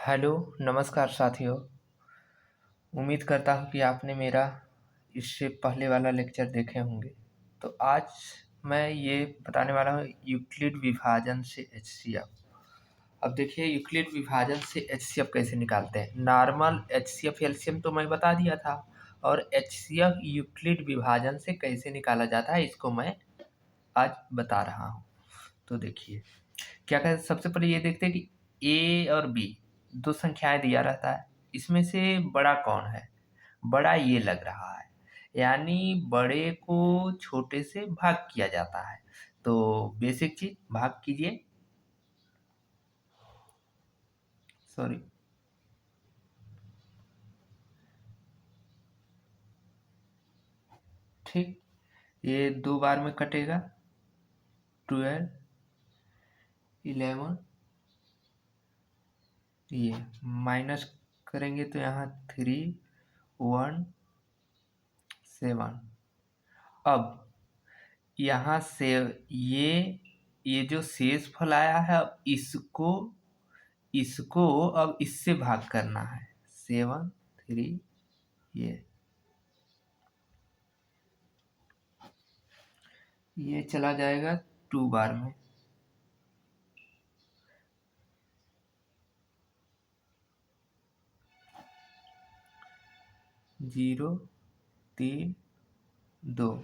Hello, नमस्कार साथियों। उम्मीद करता हूँ कि आपने मेरा इससे पहले वाला लेक्चर देखे होंगे। तो आज मैं ये बताने वाला हूँ यूक्लिड विभाजन से एचसीएफ। अब देखिए यूक्लिड विभाजन से एचसीएफ कैसे निकालते हैं। नॉर्मल एचसीएफ एलसीएम तो मैं बता दिया था, और एचसीएफ यूक्लिड विभाजन से कैसे निकाला जाता है इसको मैं आज बता रहा हूँ। तो देखिए क्या कहते हैं, सबसे पहले ये देखते हैं कि ए और बी दो संख्याएं दिया रहता है, इसमें से बड़ा कौन है। बड़ा ये लग रहा है, यानी बड़े को छोटे से भाग किया जाता है। तो बेसिक चीज भाग कीजिए, सॉरी, ठीक। ये 2 बार में कटेगा, 12, 11, ये माइनस करेंगे तो यहाँ 3, 1, 7। अब यहाँ से ये जो शेष फल आया है, अब इसको अब इससे भाग करना है। 7, 3, ये चला जाएगा 2 बार में। जीरो, 3, 2।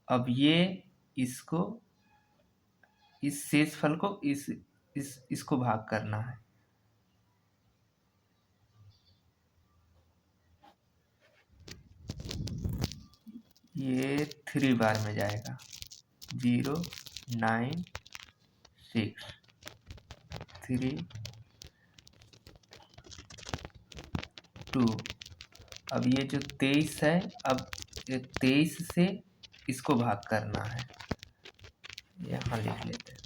अब ये इसको इस शेष फल को इसको भाग करना है। ये 3 बार में जाएगा। 0, 9, 6, 3, 2। अब ये जो 23 है, अब 23 से इसको भाग करना है। यहाँ लिख लेते हैं।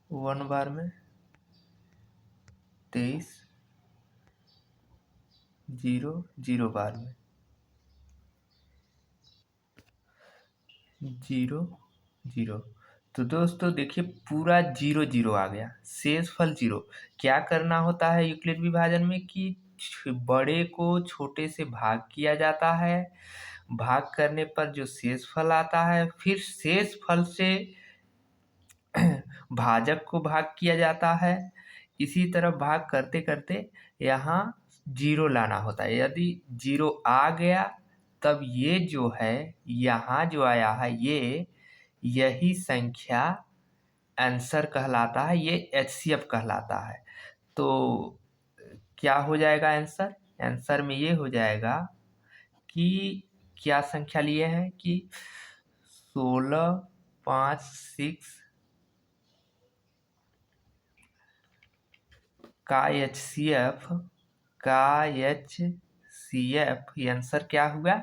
1 बार में 23, 0, 0 बार में 0, 0। तो दोस्तों देखिए पूरा 0, 0 आ गया, शेष फल 0। क्या करना होता है यूक्लिड विभाजन में कि बड़े को छोटे से भाग किया जाता है। भाग करने पर जो शेष फल आता है, फिर शेष फल से भाजक को भाग किया जाता है। इसी तरह भाग करते करते यहाँ 0 लाना होता है। यदि 0 आ गया तब ये जो है यहाँ जो आया है, यही संख्या आंसर कहलाता है, ये एचसीएफ कहलाता है। तो क्या हो जाएगा आंसर? आंसर में ये हो जाएगा कि क्या संख्या लिए हैं कि 16, 5, 6 का एचसीएफ ये आंसर क्या हुआ?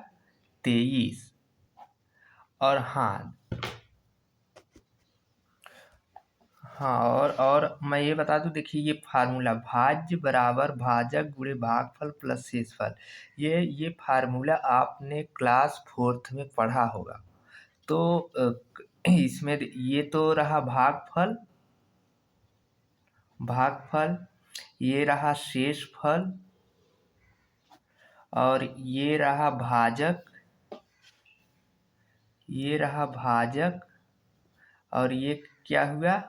23। और हाँ, और मैं ये बता दूं, देखिए ये फार्मूला भाज्य बराबर भाजक गुणे भागफल प्लस शेषफल, ये फार्मूला आपने क्लास 4th में पढ़ा होगा। तो इसमें ये तो रहा भागफल, ये रहा शेषफल, और ये रहा भाजक, और ये क्या हुआ?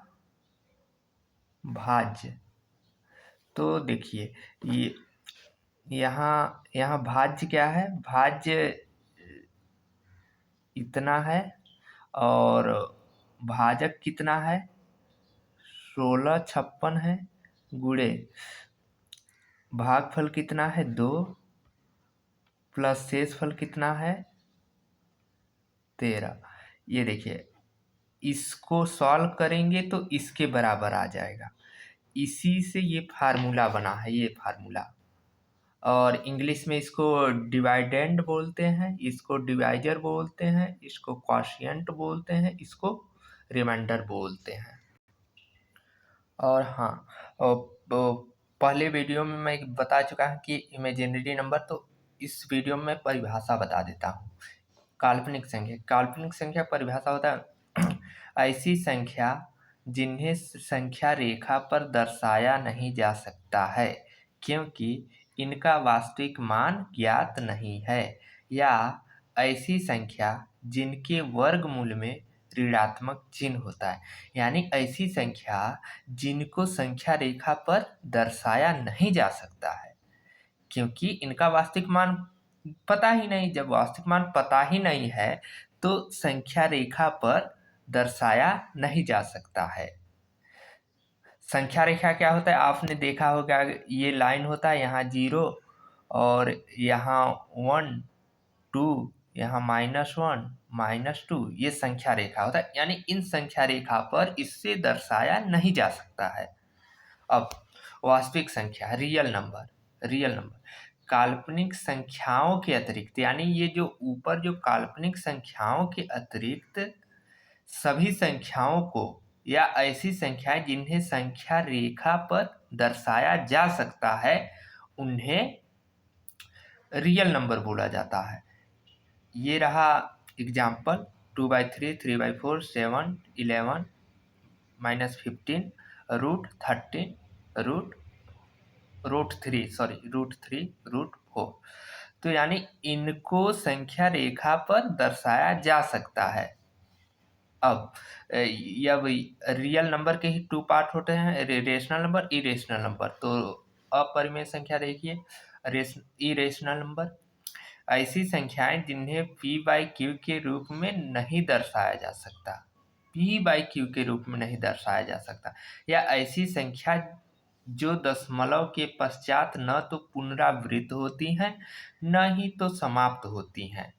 भाज्य। तो देखिए ये यहाँ भाज्य क्या है? भाज्य इतना है, और भाजक कितना है? 16, 56 है, गुणे भागफल कितना है? 2, प्लस शेषफल कितना है? 13। ये देखिए इसको सॉल्व करेंगे तो इसके बराबर आ जाएगा। इसी से ये फार्मूला बना है, ये फार्मूला। और इंग्लिश में इसको डिवाइडेंड बोलते हैं, इसको डिवाइजर बोलते हैं, इसको क्वोशिएंट बोलते हैं, इसको रिमाइंडर बोलते हैं। और हाँ, पहले वीडियो में मैं बता चुका हूँ कि इमेजिनरी नंबर, तो इस वीडियो में परिभाषा बता देता हूँ। काल्पनिक संख्या परिभाषा होता है ऐसी संख्या जिन्हें संख्या रेखा पर दर्शाया नहीं जा सकता है क्योंकि इनका वास्तविक मान ज्ञात नहीं है, या ऐसी संख्या जिनके वर्गमूल में ऋणात्मक चिन्ह होता है। यानी ऐसी संख्या जिनको संख्या रेखा पर दर्शाया नहीं जा सकता है क्योंकि इनका वास्तविक मान पता ही नहीं। जब वास्तविक मान पता ही नहीं है तो संख्या रेखा पर दर्शाया नहीं जा सकता है। संख्या रेखा क्या होता है, आपने देखा होगा, ये लाइन होता है, यहाँ 0 और यहाँ 1 2, यहाँ -1 -2, ये संख्या रेखा होता है। यानी इन संख्या रेखा पर इससे दर्शाया नहीं जा सकता है। अब वास्तविक संख्या रियल नंबर काल्पनिक संख्याओं के अतिरिक्त, यानी ये जो ऊपर जो काल्पनिक संख्याओं के अतिरिक्त सभी संख्याओं को या ऐसी संख्याएं जिन्हें संख्या रेखा पर दर्शाया जा सकता है उन्हें रियल नंबर बोला जाता है। ये रहा एग्जाम्पल 2/3, 3/4, 7, 11, -15, √13, √3, तो यानी इनको संख्या रेखा पर दर्शाया जा सकता है। अब रियल नंबर के ही 2 पार्ट होते हैं, रेशनल नंबर, इरेशनल नंबर। तो अपरिमेय संख्या देखिए, इरेशनल नंबर ऐसी संख्याएं जिन्हें p/q के रूप में नहीं दर्शाया जा सकता, p/q के रूप में नहीं दर्शाया जा सकता, या ऐसी संख्या जो दशमलव के पश्चात न तो पुनरावृत्त होती हैं न ही तो समाप्त होती हैं।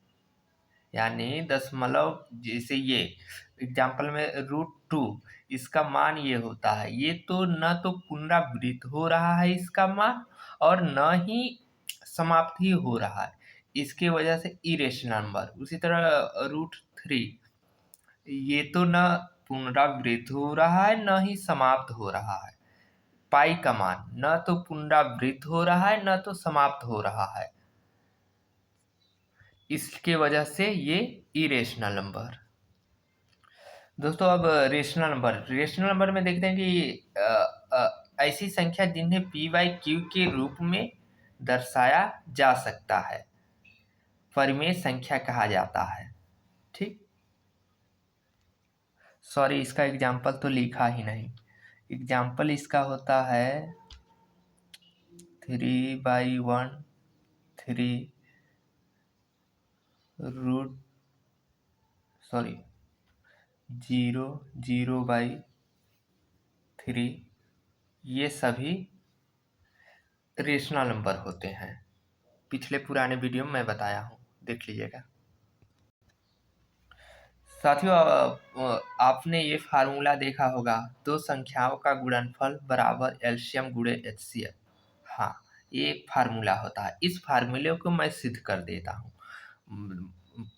यानी दशमलव, जैसे ये एग्जाम्पल में √2, इसका मान ये होता है, ये तो न तो पुनरावृत्त हो रहा है इसका मान और न ही समाप्त ही हो रहा है, इसके वजह से इरेशनल नंबर। उसी तरह √3, ये तो न पुनरावृत्त हो रहा है न ही समाप्त हो रहा है। पाई का मान न तो पुनरावृत्त हो रहा है न तो समाप्त हो रहा है, इसके वजह से ये इरेशनल नंबर। दोस्तों अब रेशनल नंबर में देखते हैं कि ऐसी संख्या जिन्हें p/q के रूप में दर्शाया जा सकता है परिमेय संख्या कहा जाता है। ठीक, सॉरी, इसका एग्जाम्पल तो लिखा ही नहीं। एग्जाम्पल इसका होता है 3/1 3 0/3, ये सभी रेशनल नंबर होते हैं। पिछले पुराने वीडियो में मैं बताया हूँ, देख लीजिएगा। साथियों, आपने ये फार्मूला देखा होगा, दो संख्याओं का गुणनफल बराबर एलसीएम गुणे एचसीएफ। हाँ, ये फार्मूला होता है। इस फार्मूले को मैं सिद्ध कर देता हूँ।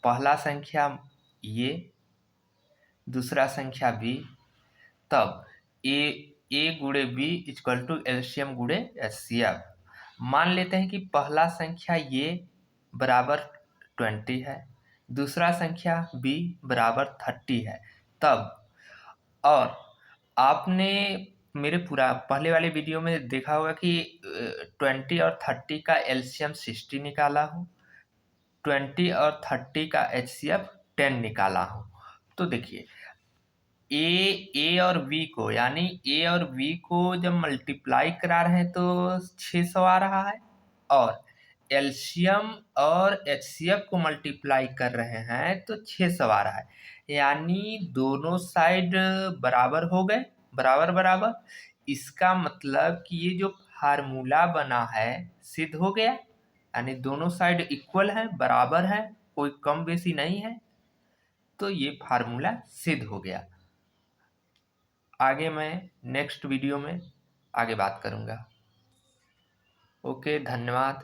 पहला संख्या ये, दूसरा संख्या बी, तब ए गुणे बी इक्वल टू एलसीएम गुणे एचसीएफ। मान लेते हैं कि पहला संख्या ये बराबर 20 है, दूसरा संख्या b बराबर 30 है। तब, और आपने मेरे पहले वाले वीडियो में देखा होगा कि 20 और 30 का एलसीएम 60 निकाला हूँ, 20 और 30 का एचसीएफ 10 निकाला हूँ। तो देखिए, ए और बी को, यानी ए और बी को जब मल्टीप्लाई करा रहे हैं तो 600 आ रहा है, और एलसीएम और एचसीएफ को मल्टीप्लाई कर रहे हैं तो 600 आ रहा है। यानी दोनों साइड बराबर हो गए, बराबर। इसका मतलब कि ये जो फार्मूला बना है सिद्ध हो गया, यानी दोनों साइड इक्वल है, बराबर है, कोई कम बेसी नहीं है, तो ये फार्मूला सिद्ध हो गया। आगे मैं नेक्स्ट वीडियो में आगे बात करूँगा। ओके, धन्यवाद।